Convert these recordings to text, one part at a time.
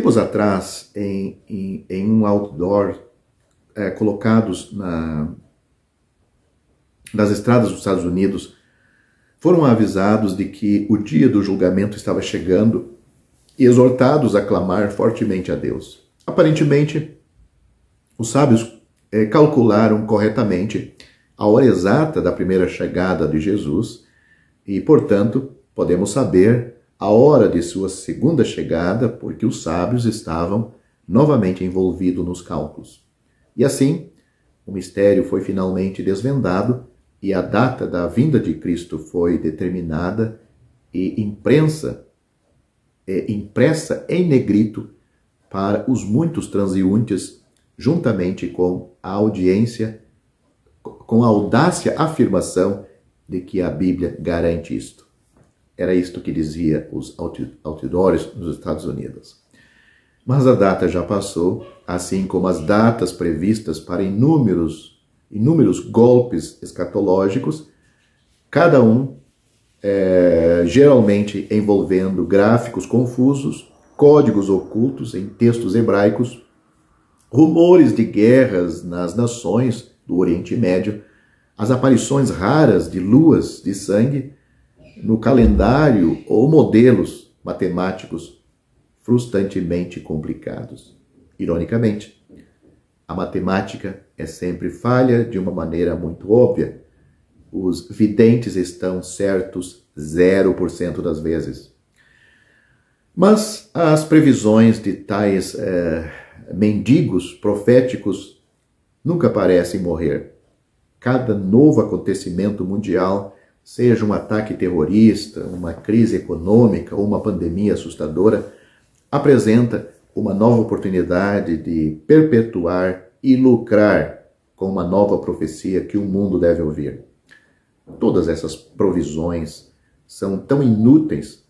tempos atrás, em um outdoor colocados nas estradas dos Estados Unidos, foram avisados de que o dia do julgamento estava chegando e exortados a clamar fortemente a Deus. Aparentemente, os sábios calcularam corretamente a hora exata da primeira chegada de Jesus e, portanto, podemos saber a hora de sua segunda chegada, porque os sábios estavam novamente envolvidos nos cálculos. E assim, o mistério foi finalmente desvendado e a data da vinda de Cristo foi determinada e impressa em negrito para os muitos transeuntes, juntamente com a audiência, com a audácia afirmação de que a Bíblia garante isto. Era isto que dizia os outdoors nos Estados Unidos. Mas a data já passou, assim como as datas previstas para inúmeros golpes escatológicos, cada um geralmente envolvendo gráficos confusos, códigos ocultos em textos hebraicos, rumores de guerras nas nações do Oriente Médio, as aparições raras de luas de sangue no calendário ou modelos matemáticos frustrantemente complicados. Ironicamente, a matemática é sempre falha de uma maneira muito óbvia. Os videntes estão certos 0% das vezes. Mas as previsões de tais mendigos proféticos nunca parecem morrer. Cada novo acontecimento mundial, seja um ataque terrorista, uma crise econômica ou uma pandemia assustadora, apresenta uma nova oportunidade de perpetuar e lucrar com uma nova profecia que o mundo deve ouvir. Todas essas provisões são tão inúteis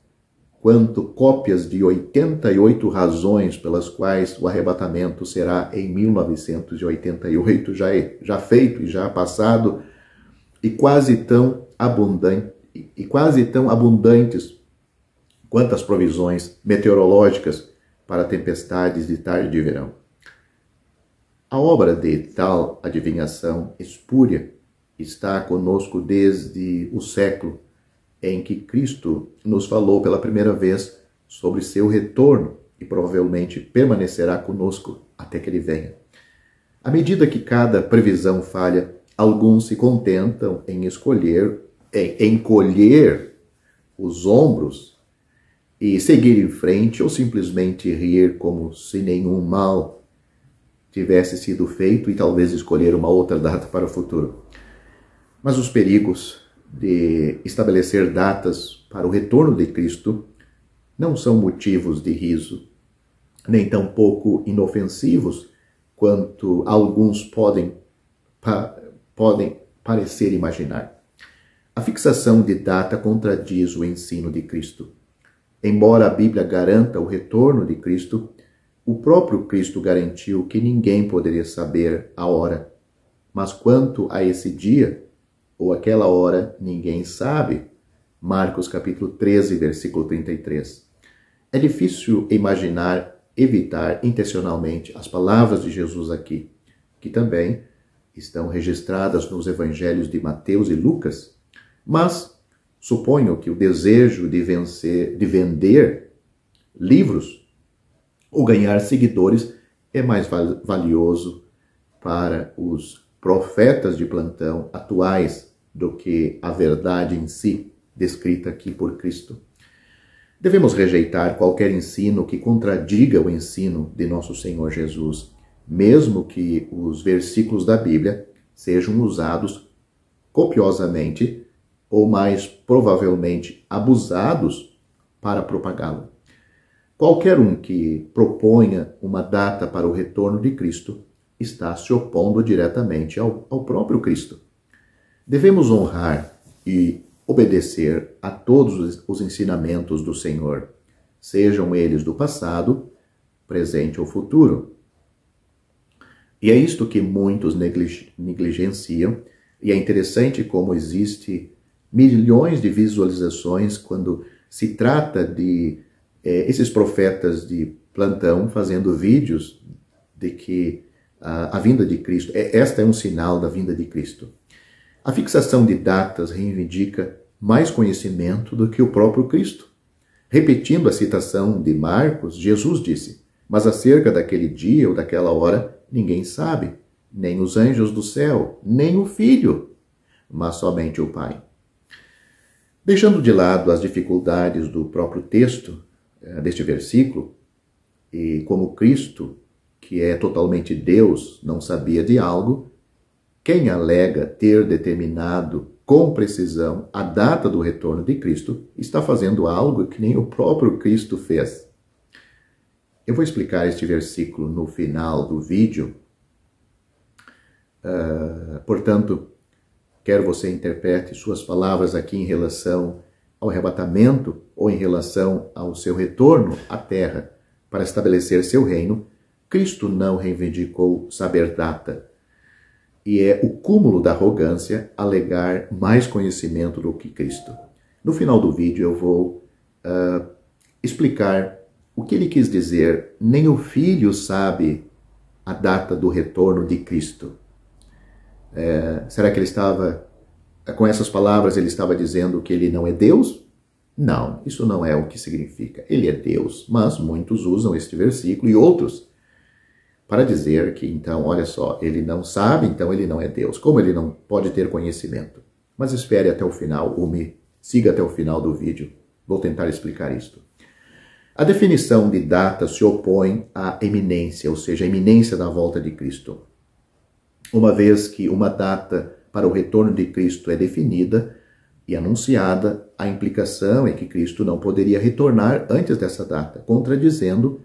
quanto cópias de 88 razões pelas quais o arrebatamento será em 1988, já feito e já passado, e quase tão abundantes quanto as provisões meteorológicas para tempestades de tarde de verão. A obra de tal adivinhação espúria está conosco desde o século em que Cristo nos falou pela primeira vez sobre seu retorno e provavelmente permanecerá conosco até que ele venha. À medida que cada previsão falha, alguns se contentam em encolher os ombros e seguir em frente ou simplesmente rir como se nenhum mal tivesse sido feito e talvez escolher uma outra data para o futuro. Mas os perigos de estabelecer datas para o retorno de Cristo não são motivos de riso, nem tampouco inofensivos quanto alguns podem parecer imaginar. A fixação de data contradiz o ensino de Cristo. Embora a Bíblia garanta o retorno de Cristo, o próprio Cristo garantiu que ninguém poderia saber a hora. Mas quanto a esse dia, ou aquela hora, ninguém sabe. Marcos capítulo 13, versículo 33. É difícil evitar intencionalmente as palavras de Jesus aqui, que também estão registradas nos evangelhos de Mateus e Lucas, mas suponho que o desejo de vender livros ou ganhar seguidores é mais valioso para os profetas de plantão atuais do que a verdade em si, descrita aqui por Cristo. Devemos rejeitar qualquer ensino que contradiga o ensino de nosso Senhor Jesus, mesmo que os versículos da Bíblia sejam usados copiosamente ou mais provavelmente abusados para propagá-lo. Qualquer um que proponha uma data para o retorno de Cristo está se opondo diretamente ao próprio Cristo. Devemos honrar e obedecer a todos os ensinamentos do Senhor, sejam eles do passado, presente ou futuro. E é isto que muitos negligenciam, e é interessante como existe milhões de visualizações quando se trata de esses profetas de plantão fazendo vídeos de que a vinda de Cristo, esta é um sinal da vinda de Cristo. A fixação de datas reivindica mais conhecimento do que o próprio Cristo. Repetindo a citação de Marcos, Jesus disse: "Mas acerca daquele dia ou daquela hora, ninguém sabe, nem os anjos do céu, nem o Filho, mas somente o Pai." Deixando de lado as dificuldades do próprio texto deste versículo, e como Cristo, que é totalmente Deus, não sabia de algo, quem alega ter determinado com precisão a data do retorno de Cristo está fazendo algo que nem o próprio Cristo fez. Eu vou explicar este versículo no final do vídeo. Portanto, quer você interprete suas palavras aqui em relação ao arrebatamento ou em relação ao seu retorno à terra para estabelecer seu reino, Cristo não reivindicou saber data. E é o cúmulo da arrogância alegar mais conhecimento do que Cristo. No final do vídeo eu vou explicar o que ele quis dizer. Nem o Filho sabe a data do retorno de Cristo. Será que ele estava, com essas palavras, ele estava dizendo que ele não é Deus? Não, isso não é o que significa. Ele é Deus, mas muitos usam este versículo e outros para dizer que, então, olha só, ele não sabe, então ele não é Deus. Como ele não pode ter conhecimento? Mas espere até o final, ou me siga até o final do vídeo. Vou tentar explicar isto. A definição de data se opõe à eminência, ou seja, a iminência da volta de Cristo. Uma vez que uma data para o retorno de Cristo é definida e anunciada, a implicação é que Cristo não poderia retornar antes dessa data, contradizendo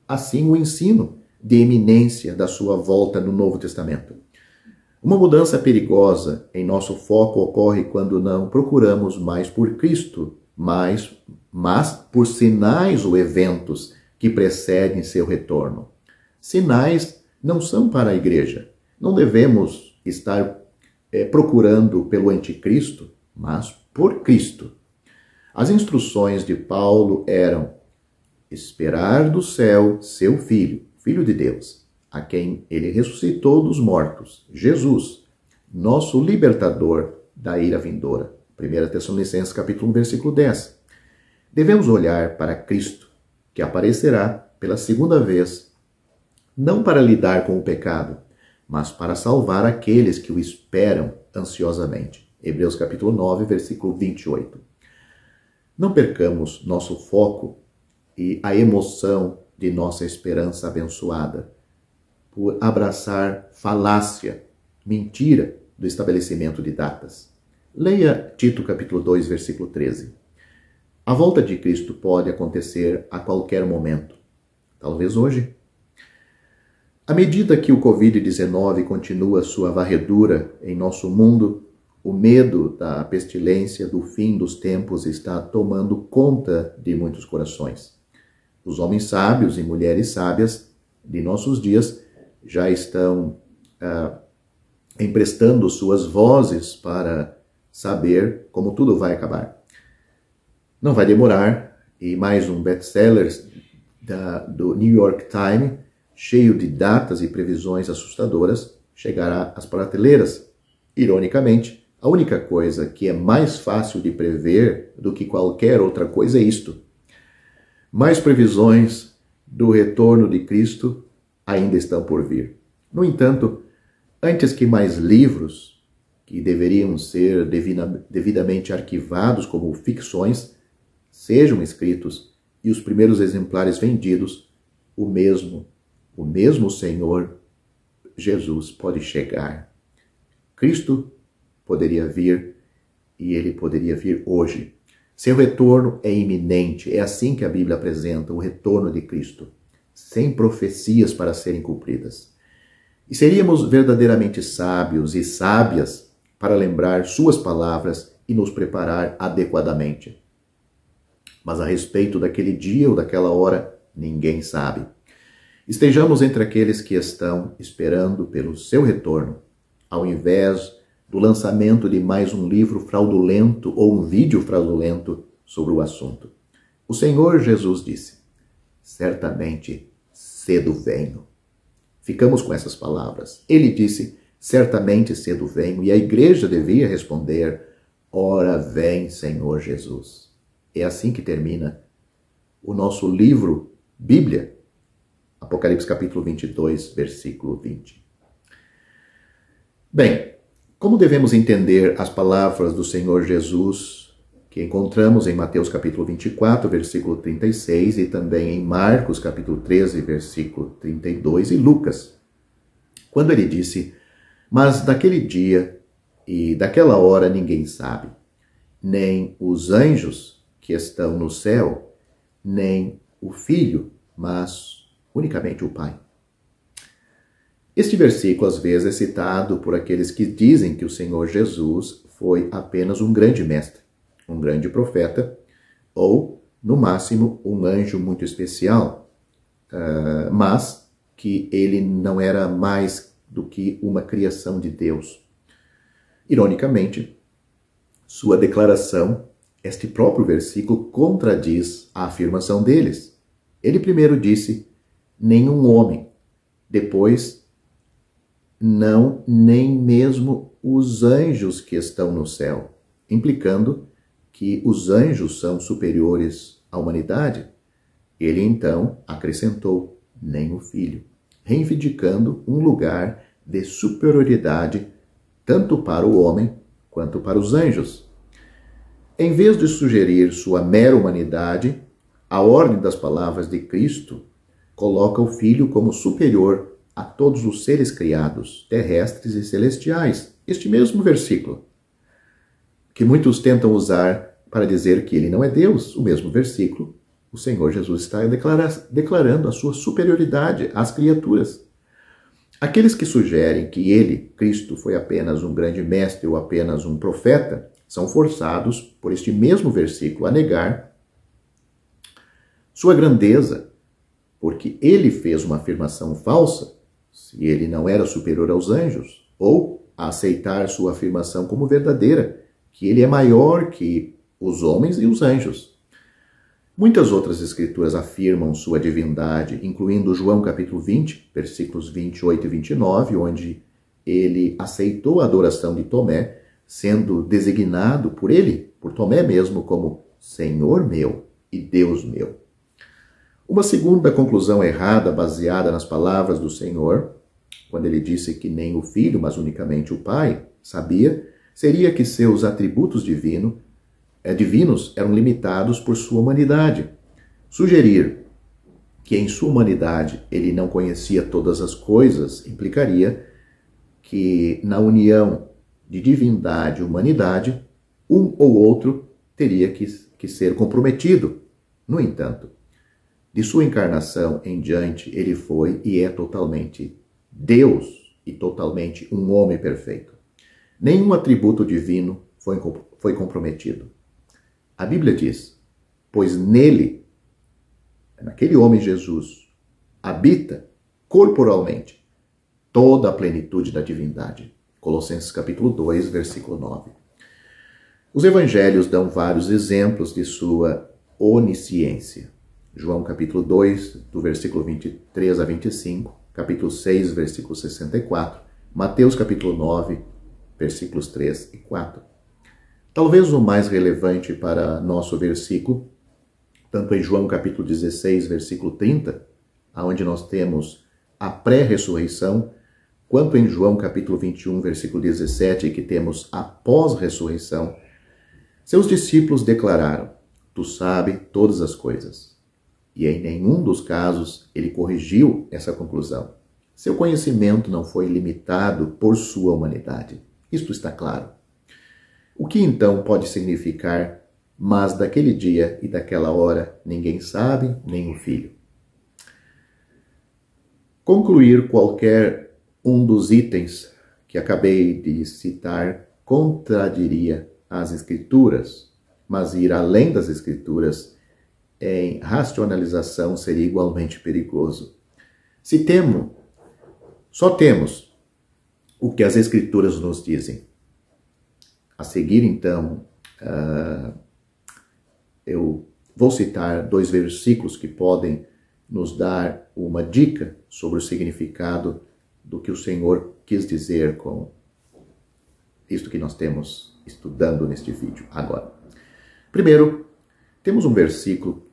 assim o ensino de eminência da sua volta no Novo Testamento. Uma mudança perigosa em nosso foco ocorre quando não procuramos mais por Cristo, mas por sinais ou eventos que precedem seu retorno. Sinais não são para a igreja. Não devemos estar procurando pelo anticristo, mas por Cristo. As instruções de Paulo eram esperar do céu seu Filho, Filho de Deus, a quem ele ressuscitou dos mortos, Jesus, nosso libertador da ira vindoura. 1 Tessalonicenses capítulo 1, versículo 10. Devemos olhar para Cristo, que aparecerá pela segunda vez, não para lidar com o pecado, mas para salvar aqueles que o esperam ansiosamente. Hebreus capítulo 9, versículo 28. Não percamos nosso foco e a emoção de nossa esperança abençoada por abraçar falácia, mentira do estabelecimento de datas. Leia Tito capítulo 2, versículo 13. A volta de Cristo pode acontecer a qualquer momento, talvez hoje. À medida que o Covid-19 continua sua varredura em nosso mundo, o medo da pestilência do fim dos tempos está tomando conta de muitos corações. Os homens sábios e mulheres sábias de nossos dias já estão emprestando suas vozes para saber como tudo vai acabar. Não vai demorar, e mais um best-seller do New York Times, cheio de datas e previsões assustadoras, chegará às prateleiras. Ironicamente, a única coisa que é mais fácil de prever do que qualquer outra coisa é isto. Mais previsões do retorno de Cristo ainda estão por vir. No entanto, antes que mais livros, que deveriam ser devidamente arquivados como ficções, sejam escritos e os primeiros exemplares vendidos, o mesmo Senhor Jesus pode chegar. Cristo poderia vir e ele poderia vir hoje. Seu retorno é iminente. É assim que a Bíblia apresenta o retorno de Cristo, sem profecias para serem cumpridas. E seríamos verdadeiramente sábios e sábias para lembrar suas palavras e nos preparar adequadamente. Mas a respeito daquele dia ou daquela hora, ninguém sabe. Estejamos entre aqueles que estão esperando pelo seu retorno, ao invés do lançamento de mais um livro fraudulento ou um vídeo fraudulento sobre o assunto. O Senhor Jesus disse: certamente cedo venho. Ficamos com essas palavras. Ele disse, certamente cedo venho, e a igreja devia responder, ora vem, Senhor Jesus. É assim que termina o nosso livro, Bíblia, Apocalipse capítulo 22, versículo 20. Bem, como devemos entender as palavras do Senhor Jesus que encontramos em Mateus capítulo 24, versículo 36 e também em Marcos capítulo 13, versículo 32 e Lucas, quando ele disse, mas daquele dia e daquela hora ninguém sabe, nem os anjos que estão no céu, nem o Filho, mas unicamente o Pai. Este versículo às vezes é citado por aqueles que dizem que o Senhor Jesus foi apenas um grande mestre, um grande profeta, ou, no máximo, um anjo muito especial, mas que ele não era mais do que uma criação de Deus. Ironicamente, sua declaração, este próprio versículo, contradiz a afirmação deles. Ele primeiro disse, nenhum homem, depois, não, nem mesmo os anjos que estão no céu, implicando que os anjos são superiores à humanidade. Ele então acrescentou, nem o Filho, reivindicando um lugar de superioridade tanto para o homem quanto para os anjos. Em vez de sugerir sua mera humanidade, a ordem das palavras de Cristo coloca o Filho como superior a todos os seres criados, terrestres e celestiais. Este mesmo versículo, que muitos tentam usar para dizer que ele não é Deus, o mesmo versículo, o Senhor Jesus está declarando a sua superioridade às criaturas. Aqueles que sugerem que ele, Cristo, foi apenas um grande mestre ou apenas um profeta, são forçados, por este mesmo versículo, a negar sua grandeza, porque ele fez uma afirmação falsa, se ele não era superior aos anjos, ou a aceitar sua afirmação como verdadeira, que ele é maior que os homens e os anjos. Muitas outras escrituras afirmam sua divindade, incluindo João capítulo 20, versículos 28 e 29, onde ele aceitou a adoração de Tomé, sendo designado por ele, por Tomé mesmo, como Senhor meu e Deus meu. Uma segunda conclusão errada, baseada nas palavras do Senhor, quando ele disse que nem o Filho, mas unicamente o Pai, sabia, seria que seus atributos divinos eram limitados por sua humanidade. Sugerir que em sua humanidade ele não conhecia todas as coisas implicaria que na união de divindade e humanidade, um ou outro teria que ser comprometido. No entanto, de sua encarnação em diante, ele foi e é totalmente Deus e totalmente um homem perfeito. Nenhum atributo divino foi comprometido. A Bíblia diz, pois nele, naquele homem Jesus, habita corporalmente toda a plenitude da divindade. Colossenses capítulo 2, versículo 9. Os evangelhos dão vários exemplos de sua onisciência. João capítulo 2, do versículo 23 a 25, capítulo 6, versículo 64, Mateus capítulo 9, versículos 3 e 4. Talvez o mais relevante para nosso versículo, tanto em João capítulo 16, versículo 30, onde nós temos a pré-ressurreição, quanto em João capítulo 21, versículo 17, que temos a pós-ressurreição, seus discípulos declararam, tu sabes todas as coisas. E em nenhum dos casos ele corrigiu essa conclusão. Seu conhecimento não foi limitado por sua humanidade. Isto está claro. O que então pode significar, mas daquele dia e daquela hora ninguém sabe, nem o Filho? Concluir qualquer um dos itens que acabei de citar contradiria as Escrituras, mas ir além das Escrituras em racionalização seria igualmente perigoso. Só temos o que as Escrituras nos dizem. A seguir, então, eu vou citar dois versículos que podem nos dar uma dica sobre o significado do que o Senhor quis dizer com isto que nós temos estudando neste vídeo agora. Primeiro, temos um versículo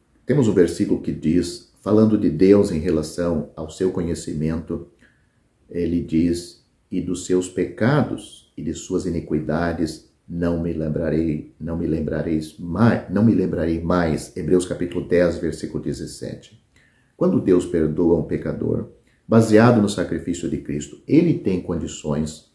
que diz, falando de Deus em relação ao seu conhecimento, ele diz: "E dos seus pecados e de suas iniquidades não me lembrarei mais." Hebreus capítulo 10, versículo 17. Quando Deus perdoa um pecador, baseado no sacrifício de Cristo, ele tem condições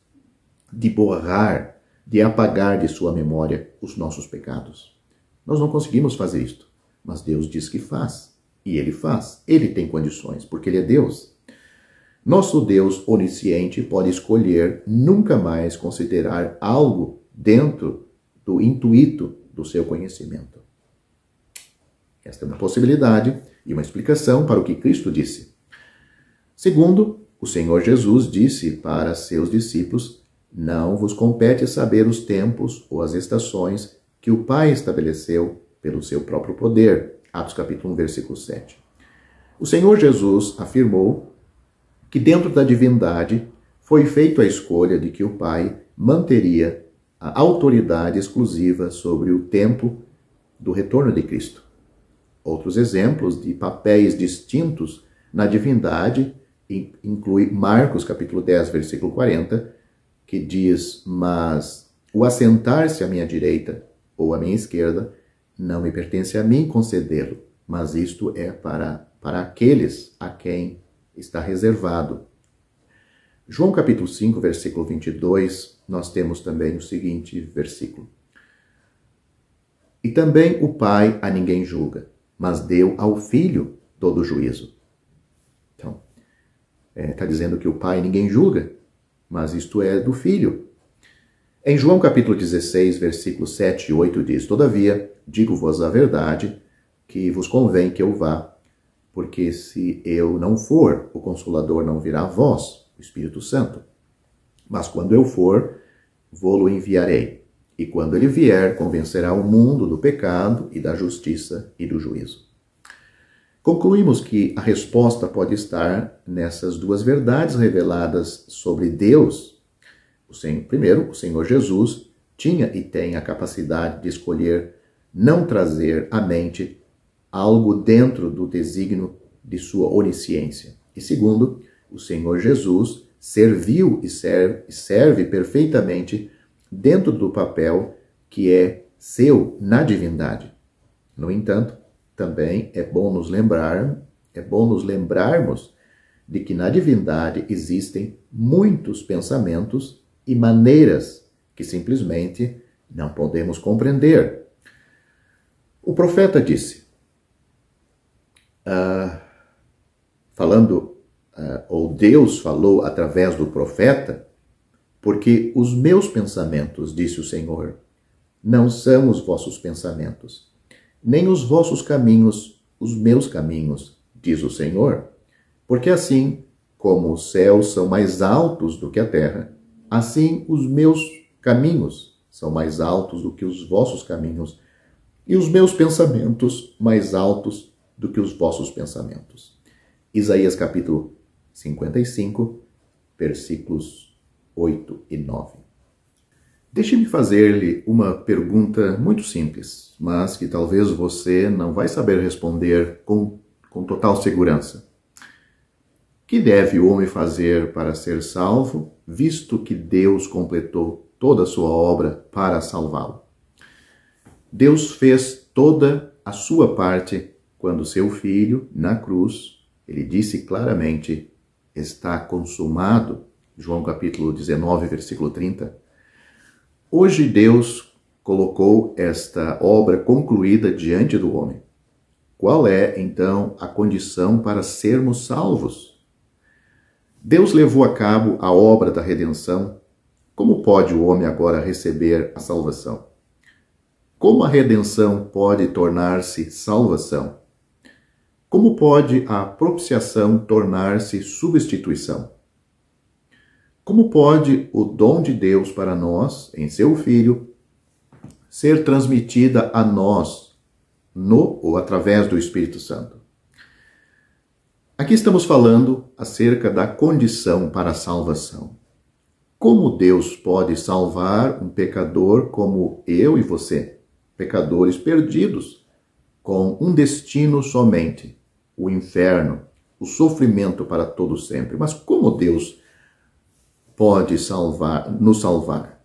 de borrar, de apagar de sua memória os nossos pecados. Nós não conseguimos fazer isto, mas Deus diz que faz, e ele faz. Ele tem condições, porque ele é Deus. Nosso Deus onisciente pode escolher nunca mais considerar algo dentro do intuito do seu conhecimento. Esta é uma possibilidade e uma explicação para o que Cristo disse. Segundo, o Senhor Jesus disse para seus discípulos: "Não vos compete saber os tempos ou as estações que o Pai estabeleceu pelo seu próprio poder." Atos capítulo 1, versículo 7. O Senhor Jesus afirmou que dentro da divindade foi feita a escolha de que o Pai manteria a autoridade exclusiva sobre o tempo do retorno de Cristo. Outros exemplos de papéis distintos na divindade inclui Marcos capítulo 10, versículo 40, que diz: "Mas o assentar-se à minha direita ou à minha esquerda não me pertence a mim concedê-lo, mas isto é para aqueles a quem está reservado." João capítulo 5, versículo 22, nós temos também o seguinte versículo: "E também o Pai a ninguém julga, mas deu ao Filho todo o juízo." Então, está dizendo que o Pai ninguém julga, mas isto é do Filho. Em João capítulo 16, versículos 7 e 8 diz: "Todavia, digo-vos a verdade, que vos convém que eu vá, porque se eu não for, o Consolador não virá a vós, o Espírito Santo. Mas quando eu for, vô-lo enviarei. E quando ele vier, convencerá o mundo do pecado e da justiça e do juízo." Concluímos que a resposta pode estar nessas duas verdades reveladas sobre Deus. Primeiro, o Senhor Jesus tinha e tem a capacidade de escolher não trazer à mente algo dentro do desígnio de sua onisciência. E segundo, o Senhor Jesus serviu e serve perfeitamente dentro do papel que é seu na divindade. No entanto, também é bom nos lembrarmos de que na divindade existem muitos pensamentos e maneiras que simplesmente não podemos compreender. O profeta disse, ou Deus falou através do profeta: "Porque os meus pensamentos, disse o Senhor, não são os vossos pensamentos, nem os vossos caminhos, os meus caminhos, diz o Senhor. Porque assim como os céus são mais altos do que a terra, assim os meus caminhos são mais altos do que os vossos caminhos, e os meus pensamentos mais altos do que os vossos pensamentos." Isaías capítulo 55, versículos 8 e 9. Deixe-me fazer-lhe uma pergunta muito simples, mas que talvez você não vai saber responder com total segurança. Que deve o homem fazer para ser salvo, visto que Deus completou toda a sua obra para salvá-lo? Deus fez toda a sua parte quando seu Filho, na cruz, ele disse claramente: "Está consumado." João capítulo 19, versículo 30. Hoje Deus colocou esta obra concluída diante do homem. Qual é, então, a condição para sermos salvos? Deus levou a cabo a obra da redenção. Como pode o homem agora receber a salvação? Como a redenção pode tornar-se salvação? Como pode a propiciação tornar-se substituição? Como pode o dom de Deus para nós, em seu Filho, ser transmitida a nós no ou através do Espírito Santo? Aqui estamos falando acerca da condição para a salvação. Como Deus pode salvar um pecador como eu e você, pecadores perdidos, com um destino somente, o inferno, o sofrimento para todo sempre? Mas como Deus pode nos salvar?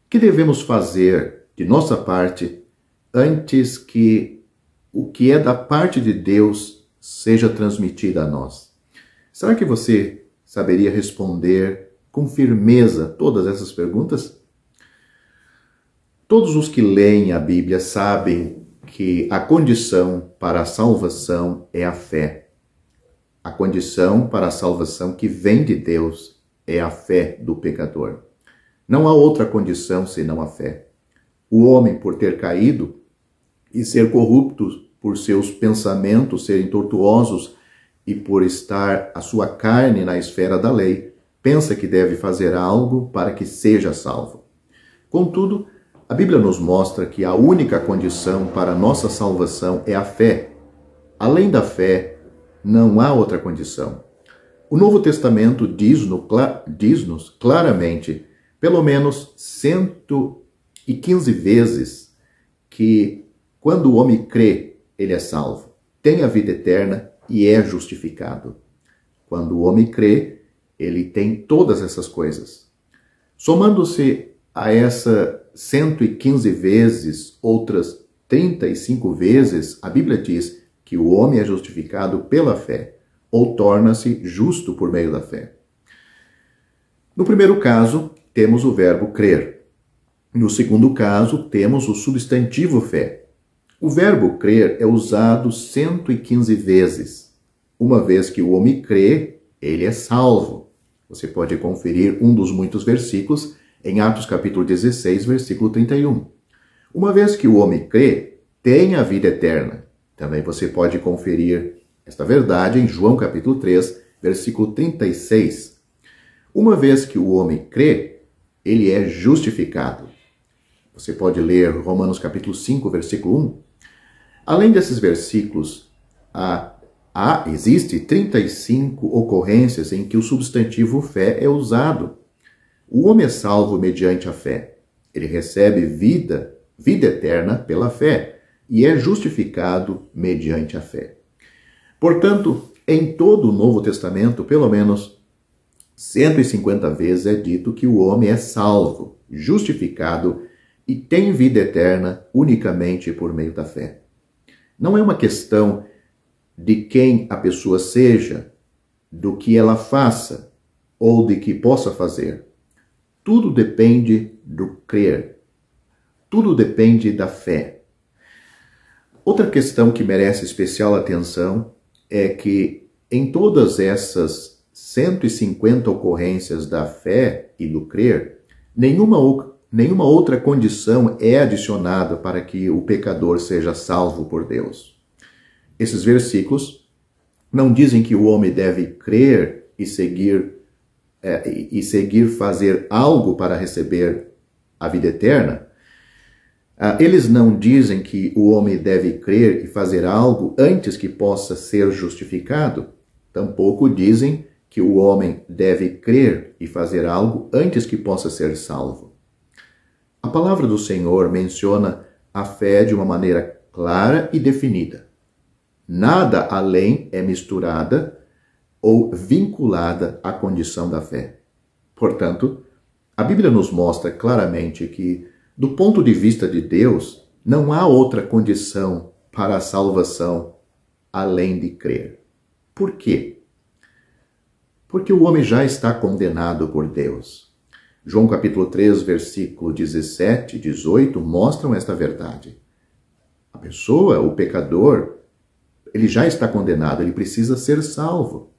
O que devemos fazer de nossa parte antes que o que é da parte de Deus seja transmitido a nós? Será que você saberia responder com firmeza todas essas perguntas? Todos os que leem a Bíblia sabem que a condição para a salvação é a fé. A condição para a salvação que vem de Deus é a fé do pecador. Não há outra condição senão a fé. O homem, por ter caído e ser corrupto por seus pensamentos serem tortuosos e por estar a sua carne na esfera da lei, pensa que deve fazer algo para que seja salvo. Contudo, a Bíblia nos mostra que a única condição para a nossa salvação é a fé. Além da fé, não há outra condição. O Novo Testamento diz-nos claramente, pelo menos 115 vezes, que quando o homem crê, ele é salvo, tem a vida eterna e é justificado. Quando o homem crê, ele tem todas essas coisas. Somando-se a essa 115 vezes, outras 35 vezes, a Bíblia diz que o homem é justificado pela fé, ou torna-se justo por meio da fé. No primeiro caso, temos o verbo crer. No segundo caso, temos o substantivo fé. O verbo crer é usado 115 vezes. Uma vez que o homem crê, ele é salvo. Você pode conferir um dos muitos versículos em Atos capítulo 16, versículo 31. Uma vez que o homem crê, tem a vida eterna. Também você pode conferir esta verdade em João capítulo 3, versículo 36. Uma vez que o homem crê, ele é justificado. Você pode ler Romanos capítulo 5, versículo 1. Além desses versículos, existe 35 ocorrências em que o substantivo fé é usado. O homem é salvo mediante a fé. Ele recebe vida eterna pela fé e é justificado mediante a fé. Portanto, em todo o Novo Testamento, pelo menos 150 vezes é dito que o homem é salvo, justificado e tem vida eterna unicamente por meio da fé. Não é uma questão de quem a pessoa seja, do que ela faça ou de que possa fazer. Tudo depende do crer. Tudo depende da fé. Outra questão que merece especial atenção é que em todas essas 150 ocorrências da fé e do crer, nenhuma outra condição é adicionada para que o pecador seja salvo por Deus. Esses versículos não dizem que o homem deve crer e seguir fazer algo para receber a vida eterna. Eles não dizem que o homem deve crer e fazer algo antes que possa ser justificado. Tampouco dizem que o homem deve crer e fazer algo antes que possa ser salvo. A palavra do Senhor menciona a fé de uma maneira clara e definida. Nada além é misturada ou vinculada à condição da fé. Portanto, a Bíblia nos mostra claramente que, do ponto de vista de Deus, não há outra condição para a salvação além de crer. Por quê? Porque o homem já está condenado por Deus. João capítulo 3, versículo 17 e 18 mostram esta verdade. A pessoa, o pecador, ele já está condenado, ele precisa ser salvo.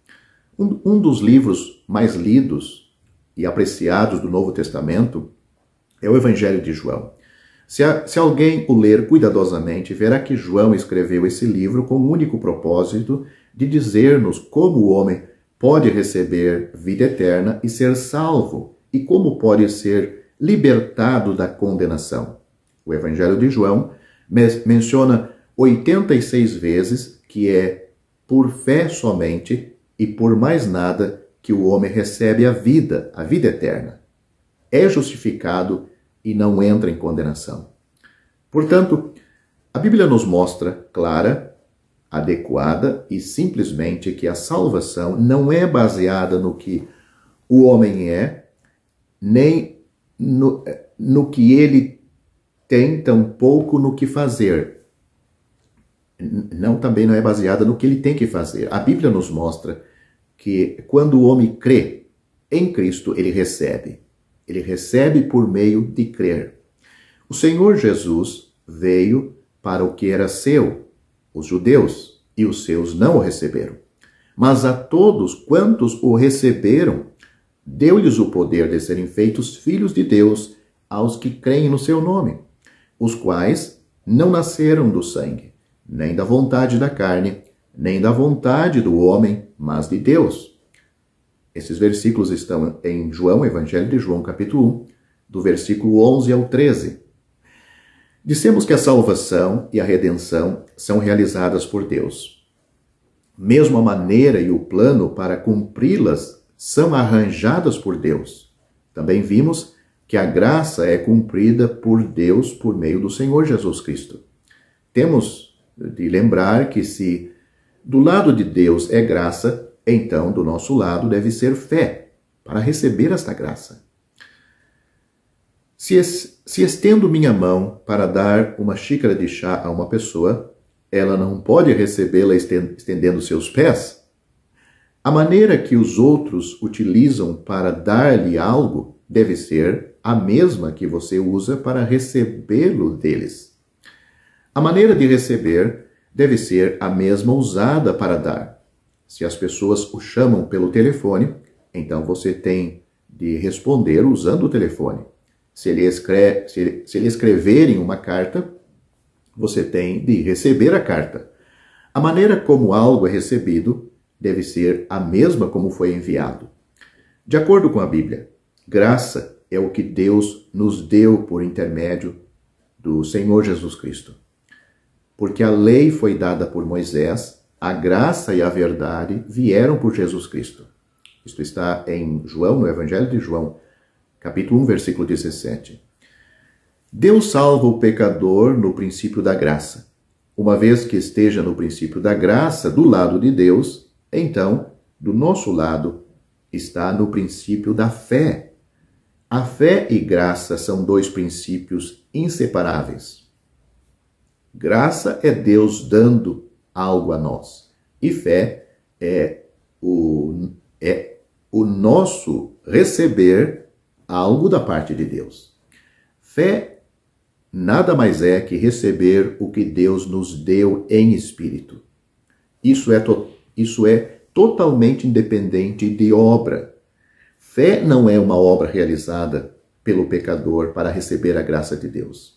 Um dos livros mais lidos e apreciados do Novo Testamento é o Evangelho de João. Se alguém o ler cuidadosamente, verá que João escreveu esse livro com o único propósito de dizer-nos como o homem pode receber vida eterna e ser salvo, e como pode ser libertado da condenação. O Evangelho de João menciona 86 vezes que é por fé somente e por mais nada que o homem recebe a vida eterna. É justificado e não entra em condenação. Portanto, a Bíblia nos mostra clara, adequada e simplesmente que a salvação não é baseada no que o homem é, nem no que ele tem, tampouco no que fazer. Também não é baseada no que ele tem que fazer. A Bíblia nos mostra que quando o homem crê em Cristo, ele recebe. Ele recebe por meio de crer. O Senhor Jesus veio para o que era seu, os judeus, e os seus não o receberam. Mas a todos quantos o receberam, deu-lhes o poder de serem feitos filhos de Deus aos que creem no seu nome, os quais não nasceram do sangue, nem da vontade da carne, nem da vontade do homem, mas de Deus. Esses versículos estão em João, Evangelho de João, capítulo 1, do versículo 11 ao 13. Dissemos que a salvação e a redenção são realizadas por Deus. Mesmo a maneira e o plano para cumpri-las são arranjadas por Deus. Também vimos que a graça é cumprida por Deus por meio do Senhor Jesus Cristo. Temos de lembrar que se do lado de Deus é graça, então do nosso lado deve ser fé para receber esta graça. Se estendo minha mão para dar uma xícara de chá a uma pessoa, ela não pode recebê-la estendendo seus pés? A maneira que os outros utilizam para dar-lhe algo deve ser a mesma que você usa para recebê-lo deles. A maneira de receber deve ser a mesma usada para dar. Se as pessoas o chamam pelo telefone, então você tem de responder usando o telefone. Se ele escreverem uma carta, você tem de receber a carta. A maneira como algo é recebido deve ser a mesma como foi enviado. De acordo com a Bíblia, graça é o que Deus nos deu por intermédio do Senhor Jesus Cristo. Porque a lei foi dada por Moisés, a graça e a verdade vieram por Jesus Cristo. Isto está em João, no Evangelho de João, capítulo 1, versículo 17. Deus salva o pecador no princípio da graça. Uma vez que esteja no princípio da graça do lado de Deus, então, do nosso lado, está no princípio da fé. A fé e graça são dois princípios inseparáveis. Graça é Deus dando algo a nós. E fé é o nosso receber algo da parte de Deus. Fé nada mais é que receber o que Deus nos deu em espírito. Isso é totalmente independente de obra. Fé não é uma obra realizada pelo pecador para receber a graça de Deus.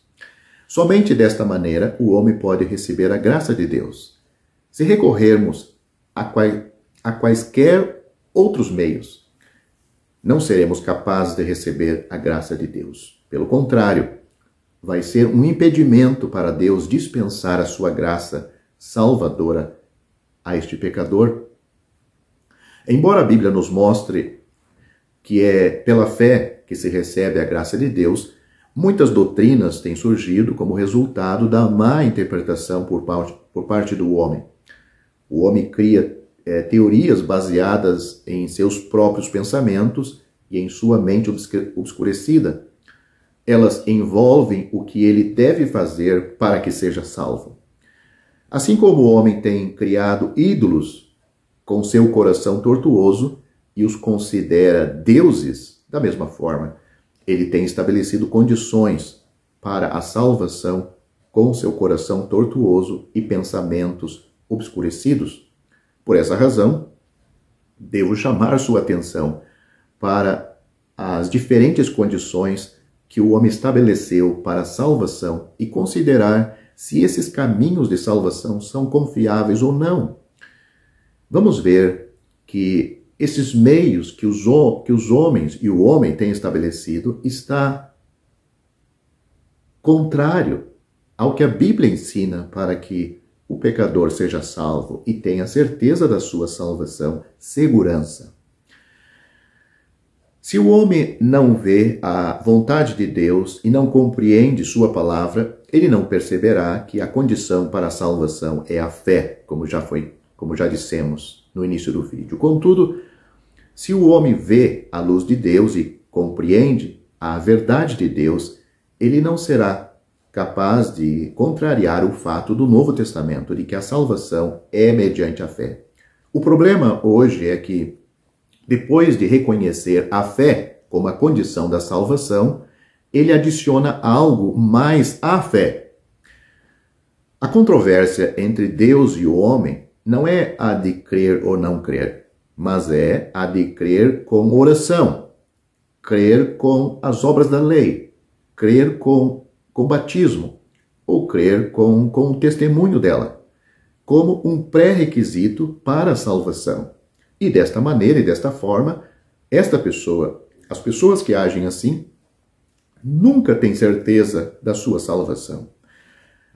Somente desta maneira o homem pode receber a graça de Deus. Se recorrermos a quaisquer outros meios, não seremos capazes de receber a graça de Deus. Pelo contrário, vai ser um impedimento para Deus dispensar a sua graça salvadora a este pecador. Embora a Bíblia nos mostre que é pela fé que se recebe a graça de Deus, muitas doutrinas têm surgido como resultado da má interpretação por parte do homem. O homem cria teorias baseadas em seus próprios pensamentos e em sua mente obscurecida. Elas envolvem o que ele deve fazer para que seja salvo. Assim como o homem tem criado ídolos com seu coração tortuoso e os considera deuses, da mesma forma, ele tem estabelecido condições para a salvação com seu coração tortuoso e pensamentos obscurecidos. Por essa razão, devo chamar sua atenção para as diferentes condições que o homem estabeleceu para a salvação e considerar se esses caminhos de salvação são confiáveis ou não. Vamos ver que esses meios que os homens e o homem têm estabelecido está contrário ao que a Bíblia ensina para que o pecador seja salvo e tenha certeza da sua salvação, segurança. Se o homem não vê a vontade de Deus e não compreende sua palavra, ele não perceberá que a condição para a salvação é a fé, como já dissemos no início do vídeo. Contudo, se o homem vê a luz de Deus e compreende a verdade de Deus, ele não será capaz de contrariar o fato do Novo Testamento, de que a salvação é mediante a fé. O problema hoje é que, depois de reconhecer a fé como a condição da salvação, ele adiciona algo mais à fé. A controvérsia entre Deus e o homem não é a de crer ou não crer, mas é a de crer com oração, crer com as obras da lei, crer com batismo, ou crer com o testemunho dela, como um pré-requisito para a salvação. E desta maneira e desta forma, as pessoas que agem assim, nunca têm certeza da sua salvação.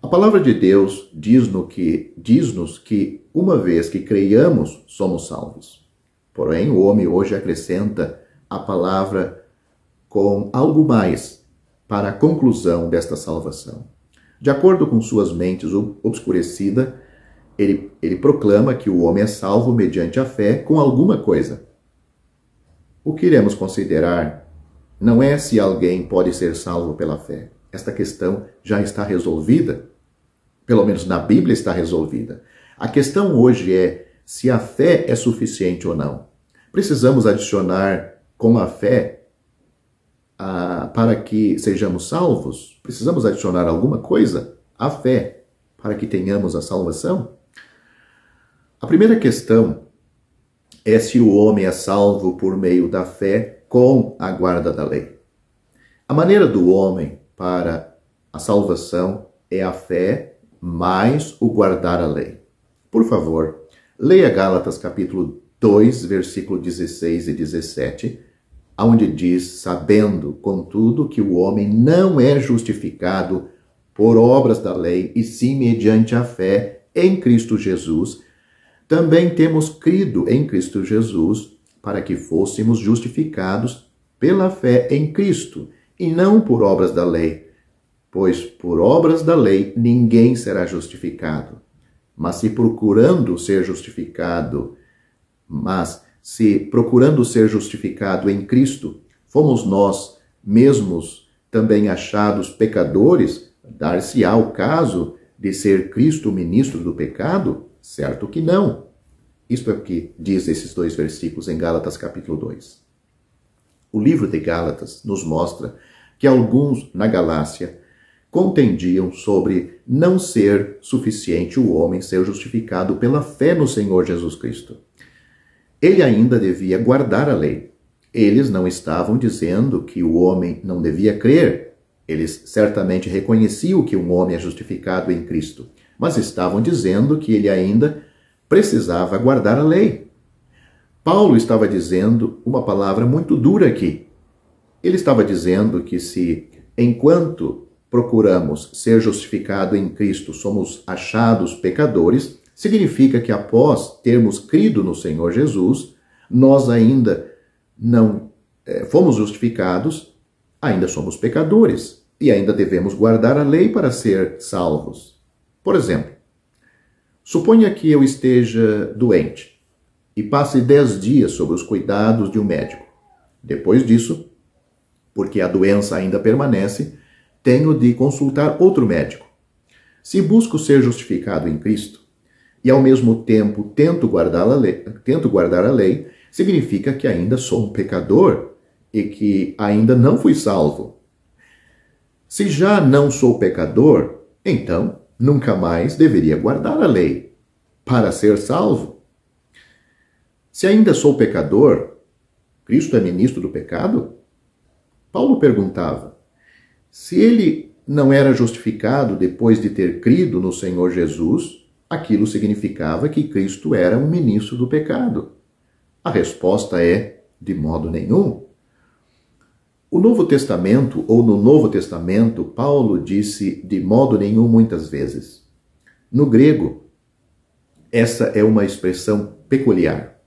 A palavra de Deus diz-nos que uma vez que creiamos, somos salvos. Porém, o homem hoje acrescenta a palavra com algo mais para a conclusão desta salvação. De acordo com suas mentes obscurecidas, ele proclama que o homem é salvo mediante a fé com alguma coisa. O que iremos considerar não é se alguém pode ser salvo pela fé. Esta questão já está resolvida. Pelo menos na Bíblia está resolvida. A questão hoje é se a fé é suficiente ou não. Precisamos adicionar com a fé para que sejamos salvos? Precisamos adicionar alguma coisa à fé para que tenhamos a salvação? A primeira questão é se o homem é salvo por meio da fé com a guarda da lei. A maneira do homem para a salvação é a fé mais o guardar a lei. Por favor, leia Gálatas capítulo 2, versículo 16 e 17, onde diz, sabendo, contudo, que o homem não é justificado por obras da lei, e sim mediante a fé em Cristo Jesus, também temos crido em Cristo Jesus para que fôssemos justificados pela fé em Cristo, e não por obras da lei, pois por obras da lei ninguém será justificado. Mas se procurando ser justificado em Cristo, fomos nós mesmos também achados pecadores, dar-se-á o caso de ser Cristo o ministro do pecado? Certo que não. Isto é o que diz esses dois versículos em Gálatas capítulo 2. O livro de Gálatas nos mostra que alguns na Galácia contendiam sobre não ser suficiente o homem ser justificado pela fé no Senhor Jesus Cristo. Ele ainda devia guardar a lei. Eles não estavam dizendo que o homem não devia crer. Eles certamente reconheciam que um homem é justificado em Cristo, mas estavam dizendo que ele ainda precisava guardar a lei. Paulo estava dizendo uma palavra muito dura aqui. Ele estava dizendo que se, enquanto procuramos ser justificado em Cristo, somos achados pecadores, significa que após termos crido no Senhor Jesus, nós ainda não fomos justificados, ainda somos pecadores e ainda devemos guardar a lei para ser salvos. Por exemplo, suponha que eu esteja doente e passe 10 dias sob os cuidados de um médico. Depois disso, porque a doença ainda permanece, tenho de consultar outro médico. Se busco ser justificado em Cristo e ao mesmo tempo tento guardar a lei, significa que ainda sou um pecador e que ainda não fui salvo. Se já não sou pecador, então nunca mais deveria guardar a lei para ser salvo. Se ainda sou pecador, Cristo é ministro do pecado? Paulo perguntava, se ele não era justificado depois de ter crido no Senhor Jesus, aquilo significava que Cristo era um ministro do pecado. A resposta é, de modo nenhum. No Novo Testamento, Paulo disse de modo nenhum muitas vezes. No grego, essa é uma expressão peculiar.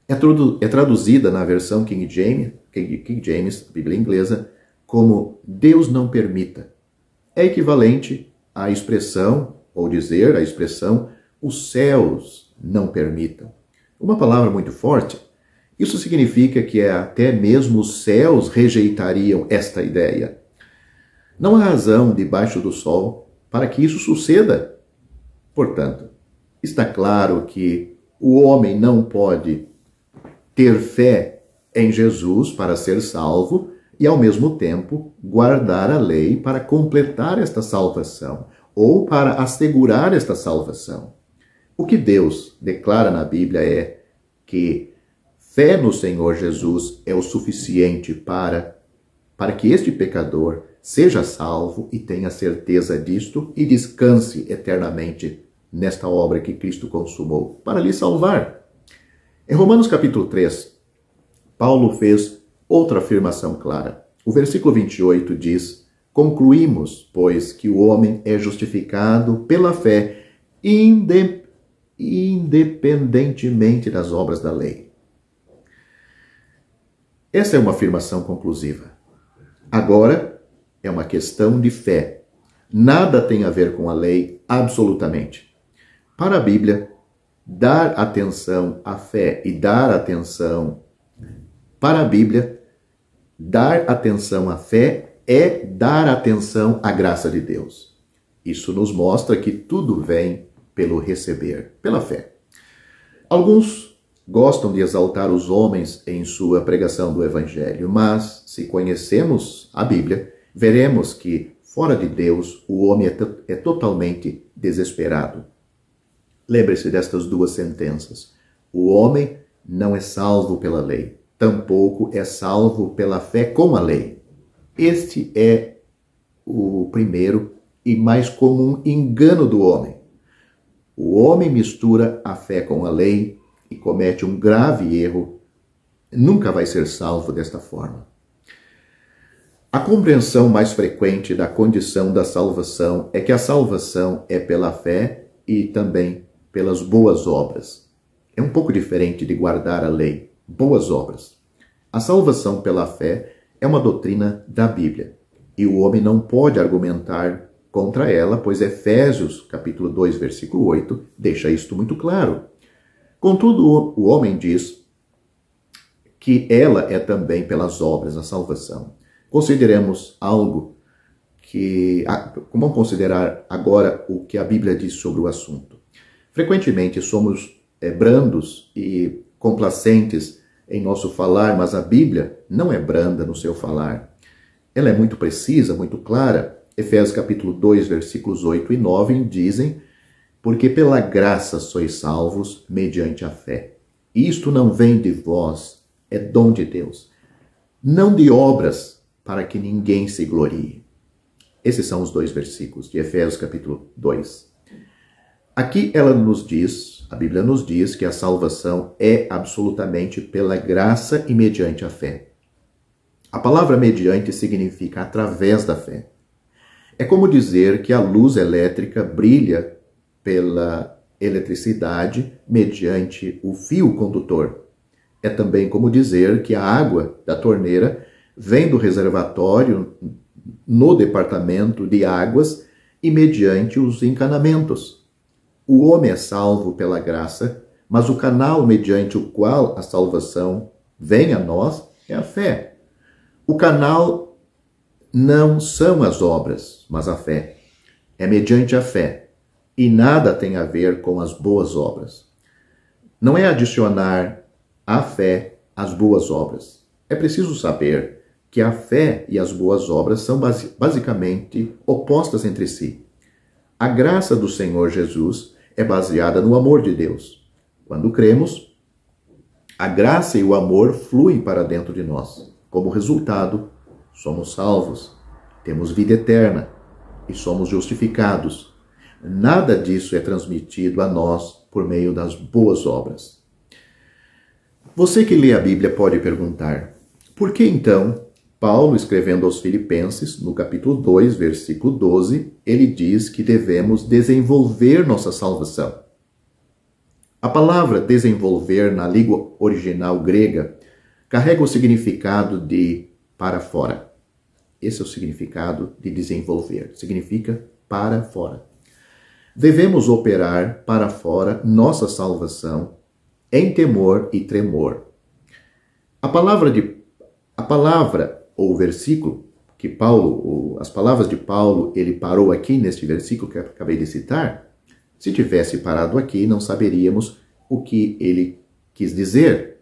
É traduzida na versão King James, Bíblia inglesa, como Deus não permita. É equivalente à expressão, ou dizer a expressão, os céus não permitam. Uma palavra muito forte. Isso significa que até mesmo os céus rejeitariam esta ideia. Não há razão debaixo do sol para que isso suceda. Portanto, está claro que o homem não pode ter fé em Jesus para ser salvo e, ao mesmo tempo, guardar a lei para completar esta salvação ou para assegurar esta salvação. O que Deus declara na Bíblia é que fé no Senhor Jesus é o suficiente para que este pecador seja salvo e tenha certeza disto e descanse eternamente nesta obra que Cristo consumou para lhe salvar. Em Romanos capítulo 3, Paulo fez outra afirmação clara. O versículo 28 diz: concluímos, pois, que o homem é justificado pela fé, independentemente das obras da lei. Essa é uma afirmação conclusiva. Agora, é uma questão de fé. Nada tem a ver com a lei, absolutamente. Para a Bíblia, dar atenção à fé e dar atenção para a Bíblia, dar atenção à fé é dar atenção à graça de Deus. Isso nos mostra que tudo vem pelo receber, pela fé. Alguns gostam de exaltar os homens em sua pregação do Evangelho, mas se conhecemos a Bíblia, veremos que fora de Deus o homem é totalmente desesperado. Lembre-se destas duas sentenças. O homem não é salvo pela lei, tampouco é salvo pela fé com a lei. Este é o primeiro e mais comum engano do homem. O homem mistura a fé com a lei e comete um grave erro. Nunca vai ser salvo desta forma. A compreensão mais frequente da condição da salvação é que a salvação é pela fé e também pelas boas obras. É um pouco diferente de guardar a lei. Boas obras. A salvação pela fé é uma doutrina da Bíblia e o homem não pode argumentar contra ela, pois Efésios, capítulo 2, versículo 8, deixa isto muito claro. Contudo, o homem diz que ela é também pelas obras, a salvação. Consideremos algo que... Vamos considerar agora o que a Bíblia diz sobre o assunto. Frequentemente somos brandos e complacentes em nosso falar, mas a Bíblia não é branda no seu falar. Ela é muito precisa, muito clara. Efésios capítulo 2, versículos 8 e 9 dizem: porque pela graça sois salvos mediante a fé. Isto não vem de vós, é dom de Deus. Não de obras, para que ninguém se glorie. Esses são os dois versículos de Efésios capítulo 2. Aqui ela nos diz, a Bíblia nos diz que a salvação é absolutamente pela graça e mediante a fé. A palavra mediante significa através da fé. É como dizer que a luz elétrica brilha pela eletricidade mediante o fio condutor. É também como dizer que a água da torneira vem do reservatório no departamento de águas e mediante os encanamentos. O homem é salvo pela graça, mas o canal mediante o qual a salvação vem a nós é a fé. O canal não são as obras, mas a fé. É mediante a fé. E nada tem a ver com as boas obras. Não é adicionar à fé as boas obras. É preciso saber que a fé e as boas obras são basicamente opostas entre si. A graça do Senhor Jesus é baseada no amor de Deus. Quando cremos, a graça e o amor fluem para dentro de nós. Como resultado, somos salvos, temos vida eterna e somos justificados. Nada disso é transmitido a nós por meio das boas obras. Você que lê a Bíblia pode perguntar: por que então Paulo, escrevendo aos Filipenses, no capítulo 2, versículo 12, ele diz que devemos desenvolver nossa salvação. A palavra desenvolver na língua original grega carrega o significado de para fora. Esse é o significado de desenvolver. Significa para fora. Devemos operar para fora nossa salvação em temor e tremor. A palavra ou versículo que Paulo, as palavras de Paulo, ele parou aqui neste versículo que eu acabei de citar. Se tivesse parado aqui, não saberíamos o que ele quis dizer.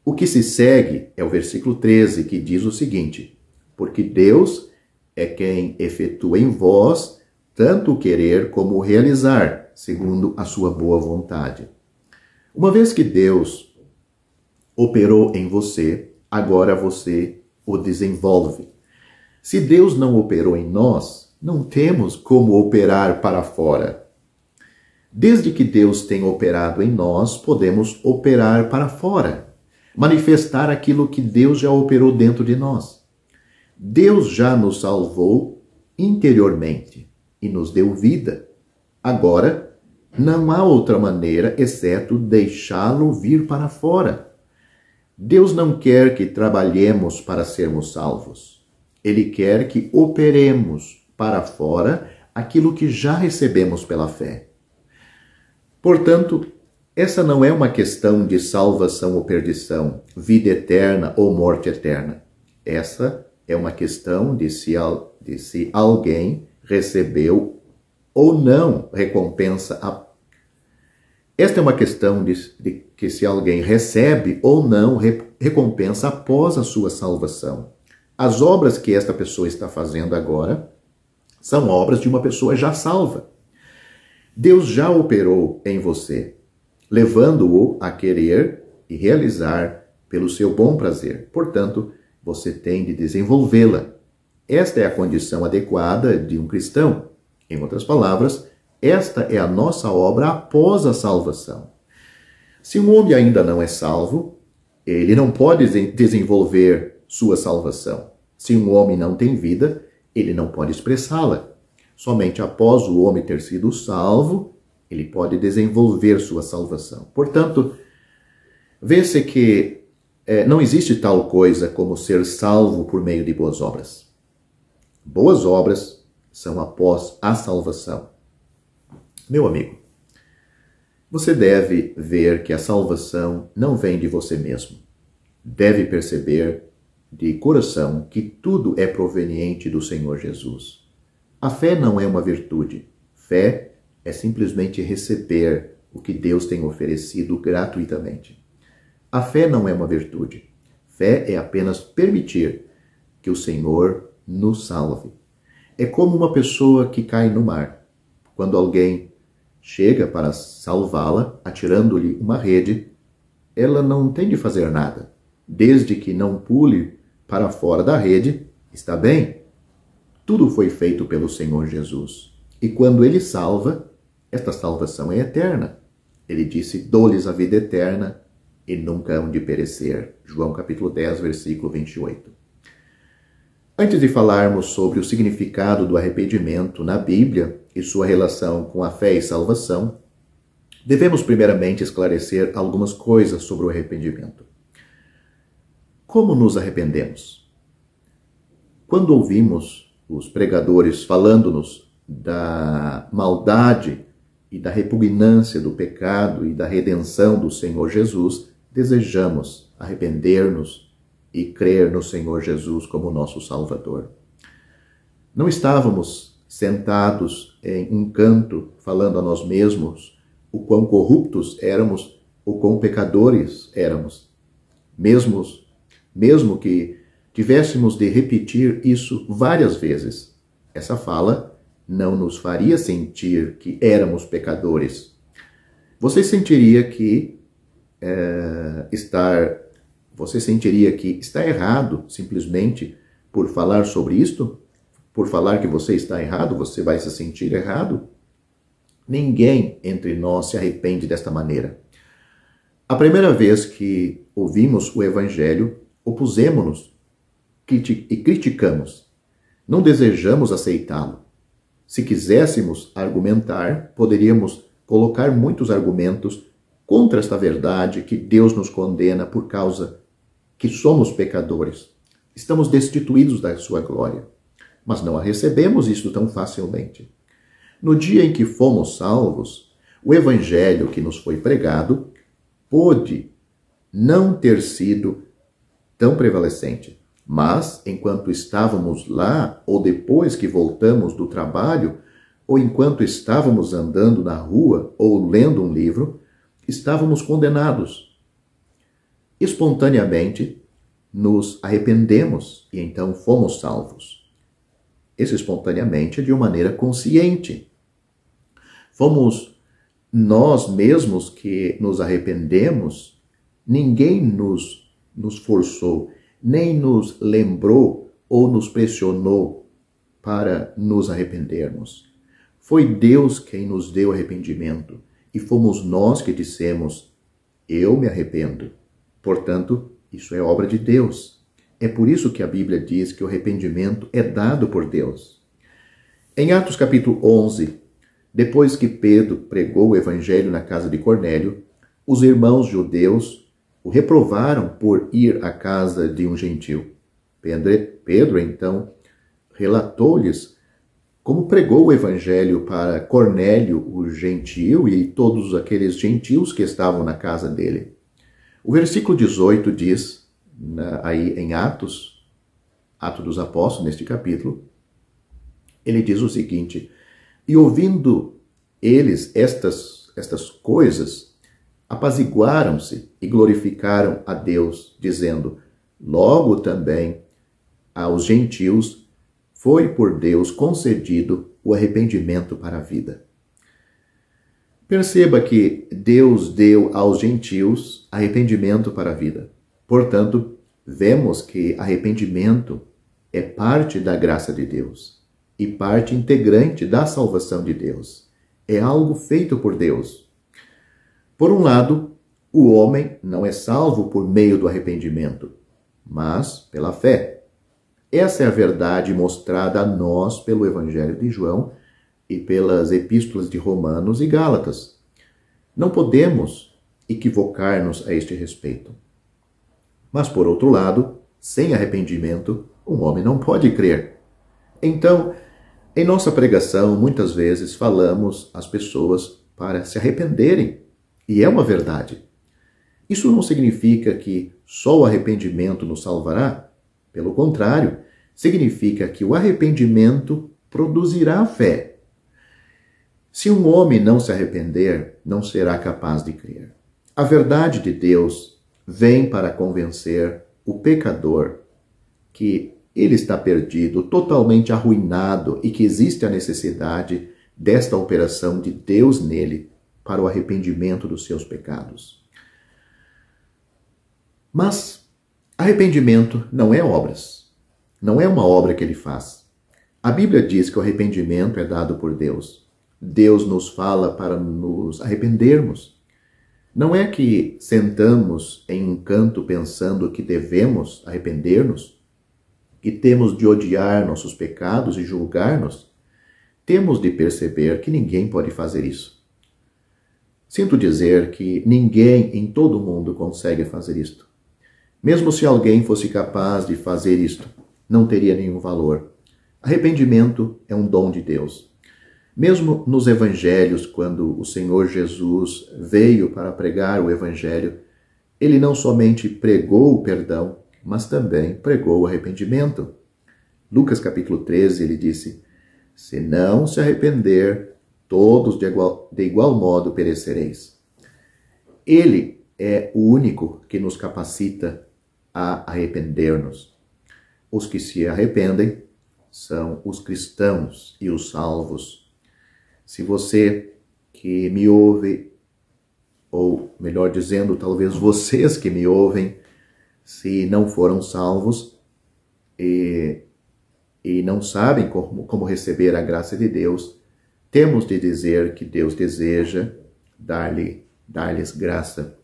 O que se segue é o versículo 13, que diz o seguinte: porque Deus é quem efetua em vós tanto o querer como o realizar, segundo a sua boa vontade. Uma vez que Deus operou em você, agora você o desenvolve. Se Deus não operou em nós, não temos como operar para fora. Desde que Deus tem operado em nós, podemos operar para fora, manifestar aquilo que Deus já operou dentro de nós. Deus já nos salvou interiormente e nos deu vida. Agora, não há outra maneira exceto deixá-lo vir para fora. Deus não quer que trabalhemos para sermos salvos. Ele quer que operemos para fora aquilo que já recebemos pela fé. Portanto, essa não é uma questão de salvação ou perdição, vida eterna ou morte eterna. Essa é uma questão de se alguém recebeu ou não recompensa. Esta é uma questão de que se alguém recebe ou não recompensa após a sua salvação. As obras que esta pessoa está fazendo agora são obras de uma pessoa já salva. Deus já operou em você, levando-o a querer e realizar pelo seu bom prazer. Portanto, você tem de desenvolvê-la. Esta é a condição adequada de um cristão. Em outras palavras, esta é a nossa obra após a salvação. Se um homem ainda não é salvo, ele não pode desenvolver sua salvação. Se um homem não tem vida, ele não pode expressá-la. Somente após o homem ter sido salvo, ele pode desenvolver sua salvação. Portanto, vê-se que não existe tal coisa como ser salvo por meio de boas obras. Boas obras são após a salvação. Meu amigo, você deve ver que a salvação não vem de você mesmo. Deve perceber de coração que tudo é proveniente do Senhor Jesus. A fé não é uma virtude. Fé é simplesmente receber o que Deus tem oferecido gratuitamente. A fé não é uma virtude. Fé é apenas permitir que o Senhor nos salve. É como uma pessoa que cai no mar. Quando alguém chega para salvá-la, atirando-lhe uma rede, ela não tem de fazer nada. Desde que não pule para fora da rede, está bem. Tudo foi feito pelo Senhor Jesus. E quando Ele salva, esta salvação é eterna. Ele disse, dou-lhes a vida eterna e nunca hão de perecer. João capítulo 10, versículo 28. Antes de falarmos sobre o significado do arrependimento na Bíblia e sua relação com a fé e salvação, devemos primeiramente esclarecer algumas coisas sobre o arrependimento. Como nos arrependemos? Quando ouvimos os pregadores falando-nos da maldade e da repugnância do pecado e da redenção do Senhor Jesus, desejamos arrepender-nos e crer no Senhor Jesus como nosso Salvador. Não estávamos sentados em um canto falando a nós mesmos o quão corruptos éramos, o quão pecadores éramos. Mesmo que tivéssemos de repetir isso várias vezes, essa fala não nos faria sentir que éramos pecadores. Você sentiria que está errado simplesmente por falar sobre isto? Por falar que você está errado, você vai se sentir errado? Ninguém entre nós se arrepende desta maneira. A primeira vez que ouvimos o Evangelho, opusemos-nos e criticamos. Não desejamos aceitá-lo. Se quiséssemos argumentar, poderíamos colocar muitos argumentos contra esta verdade que Deus nos condena por causa que somos pecadores. Estamos destituídos da sua glória, mas não a recebemos isso tão facilmente. No dia em que fomos salvos, o evangelho que nos foi pregado pôde não ter sido tão prevalecente. Mas, enquanto estávamos lá, ou depois que voltamos do trabalho, ou enquanto estávamos andando na rua ou lendo um livro, estávamos condenados. Espontaneamente, nos arrependemos e então fomos salvos. Esse espontaneamente é de uma maneira consciente. Fomos nós mesmos que nos arrependemos, ninguém nos forçou, nem nos lembrou ou nos pressionou para nos arrependermos. Foi Deus quem nos deu arrependimento e fomos nós que dissemos, eu me arrependo. Portanto, isso é obra de Deus. É por isso que a Bíblia diz que o arrependimento é dado por Deus. Em Atos capítulo 11, depois que Pedro pregou o evangelho na casa de Cornélio, os irmãos judeus o reprovaram por ir à casa de um gentil. Pedro, então, relatou-lhes como pregou o evangelho para Cornélio, o gentil, e todos aqueles gentios que estavam na casa dele. O versículo 18 diz, aí em Atos dos Apóstolos, neste capítulo, ele diz o seguinte, e ouvindo eles estas coisas, apaziguaram-se e glorificaram a Deus, dizendo, logo também aos gentios foi por Deus concedido o arrependimento para a vida. Perceba que Deus deu aos gentios arrependimento para a vida. Portanto, vemos que arrependimento é parte da graça de Deus e parte integrante da salvação de Deus. É algo feito por Deus. Por um lado, o homem não é salvo por meio do arrependimento, mas pela fé. Essa é a verdade mostrada a nós pelo Evangelho de João e pelas epístolas de Romanos e Gálatas. Não podemos equivocar-nos a este respeito. Mas, por outro lado, sem arrependimento, um homem não pode crer. Então, em nossa pregação, muitas vezes falamos às pessoas para se arrependerem. E é uma verdade. Isso não significa que só o arrependimento nos salvará. Pelo contrário, significa que o arrependimento produzirá fé. Se um homem não se arrepender, não será capaz de crer. A verdade de Deus vem para convencer o pecador que ele está perdido, totalmente arruinado e que existe a necessidade desta operação de Deus nele para o arrependimento dos seus pecados. Mas arrependimento não é obras. Não é uma obra que ele faz. A Bíblia diz que o arrependimento é dado por Deus. Deus nos fala para nos arrependermos. Não é que sentamos em um canto pensando que devemos arrepender-nos, que temos de odiar nossos pecados e julgar-nos. Temos de perceber que ninguém pode fazer isso. Sinto dizer que ninguém em todo o mundo consegue fazer isto. Mesmo se alguém fosse capaz de fazer isto, não teria nenhum valor. Arrependimento é um dom de Deus. Mesmo nos evangelhos, quando o Senhor Jesus veio para pregar o evangelho, ele não somente pregou o perdão, mas também pregou o arrependimento. Lucas capítulo 13, ele disse, se não se arrepender, todos de igual modo perecereis. Ele é o único que nos capacita a arrepender-nos. Os que se arrependem são os cristãos e os salvos. Se você que me ouve, ou melhor dizendo, talvez vocês que me ouvem, se não foram salvos e não sabem como receber a graça de Deus, temos de dizer que Deus deseja dar-lhes graça.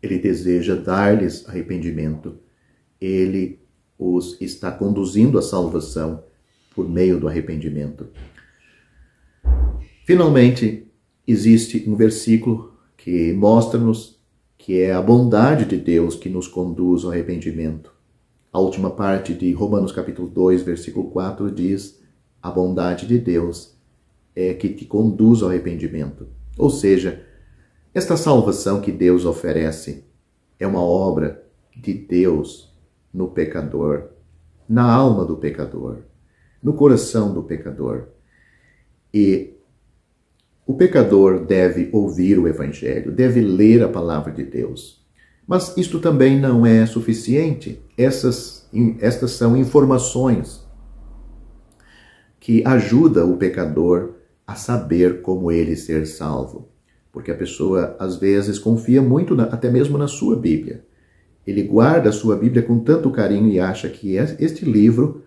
Ele deseja dar-lhes arrependimento. Ele nos está conduzindo à salvação por meio do arrependimento. Finalmente, existe um versículo que mostra-nos que é a bondade de Deus que nos conduz ao arrependimento. A última parte de Romanos capítulo 2, versículo 4 diz: a bondade de Deus é que te conduz ao arrependimento. Ou seja, esta salvação que Deus oferece é uma obra de Deus no pecador, na alma do pecador, no coração do pecador. E o pecador deve ouvir o Evangelho, deve ler a palavra de Deus. Mas isto também não é suficiente. Estas são informações que ajudam o pecador a saber como ele ser salvo. Porque a pessoa, às vezes, confia muito, até mesmo na sua Bíblia. Ele guarda a sua Bíblia com tanto carinho e acha que este livro,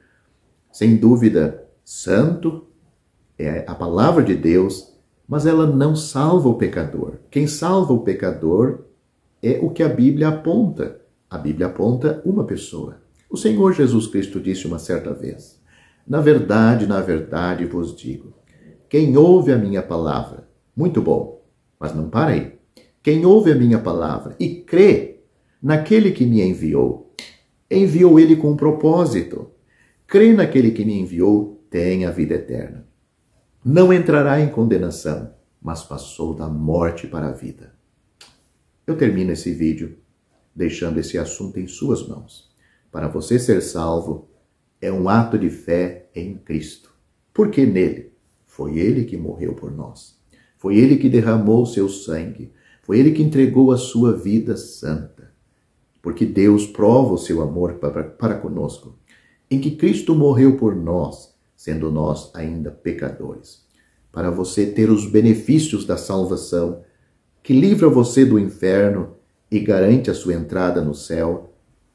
sem dúvida, santo, é a palavra de Deus, mas ela não salva o pecador. Quem salva o pecador é o que a Bíblia aponta. A Bíblia aponta uma pessoa. O Senhor Jesus Cristo disse uma certa vez: na verdade vos digo, quem ouve a minha palavra, muito bom, mas não para aí. Quem ouve a minha palavra e crê naquele que me enviou ele com um propósito. Crê naquele que me enviou, tem a vida eterna. Não entrará em condenação, mas passou da morte para a vida. Eu termino esse vídeo deixando esse assunto em suas mãos. Para você ser salvo, é um ato de fé em Cristo. Porque nele, foi ele que morreu por nós. Foi ele que derramou seu sangue. Foi ele que entregou a sua vida santa. Porque Deus prova o seu amor para conosco, em que Cristo morreu por nós, sendo nós ainda pecadores. Para você ter os benefícios da salvação, que livra você do inferno e garante a sua entrada no céu,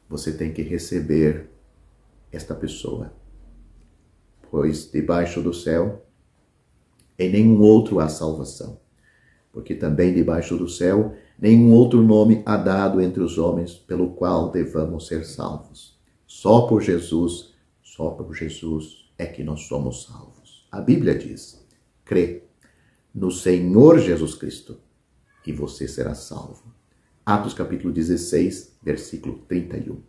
você tem que receber esta pessoa. Pois debaixo do céu, em nenhum outro há salvação. Porque também debaixo do céu, nenhum outro nome há dado entre os homens pelo qual devamos ser salvos. Só por Jesus é que nós somos salvos. A Bíblia diz: crê no Senhor Jesus Cristo e você será salvo. Atos capítulo 16, versículo 31.